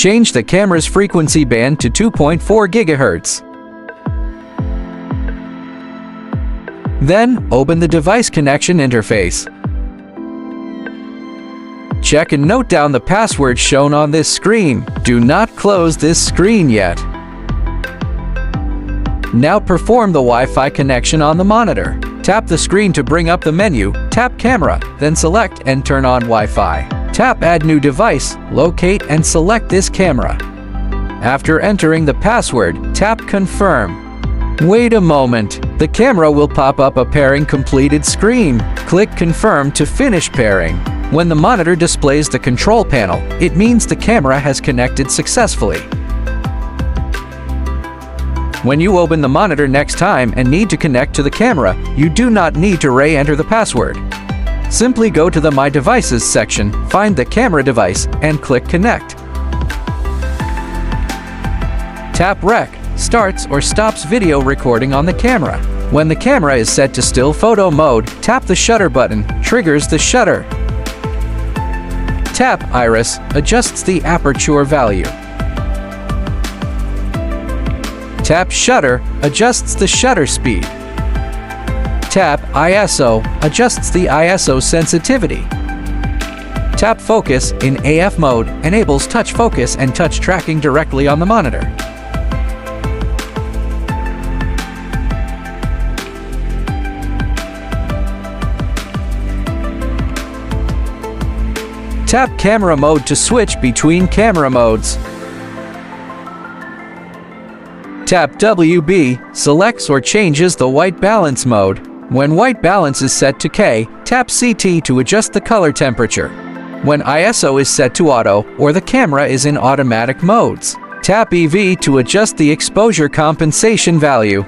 Change the camera's frequency band to 2.4 GHz. Then, open the device connection interface. Check and note down the password shown on this screen. Do not close this screen yet. Now perform the Wi-Fi connection on the monitor. Tap the screen to bring up the menu, tap Camera, then select and turn on Wi-Fi. Tap Add New Device, locate and select this camera. After entering the password, tap Confirm. Wait a moment. The camera will pop up a pairing completed screen. Click Confirm to finish pairing. When the monitor displays the control panel, it means the camera has connected successfully. When you open the monitor next time and need to connect to the camera, you do not need to re-enter the password. Simply go to the My Devices section, find the camera device, and click Connect. Tap Rec, starts or stops video recording on the camera. When the camera is set to still photo mode, tap the shutter button, triggers the shutter. Tap Iris, adjusts the aperture value. Tap Shutter, adjusts the shutter speed. Tap ISO, adjusts the ISO sensitivity. Tap Focus in AF mode, enables touch focus and touch tracking directly on the monitor. Tap Camera Mode to switch between camera modes. Tap WB, selects or changes the white balance mode. When white balance is set to K, tap CT to adjust the color temperature. When ISO is set to auto or the camera is in automatic modes, tap EV to adjust the exposure compensation value.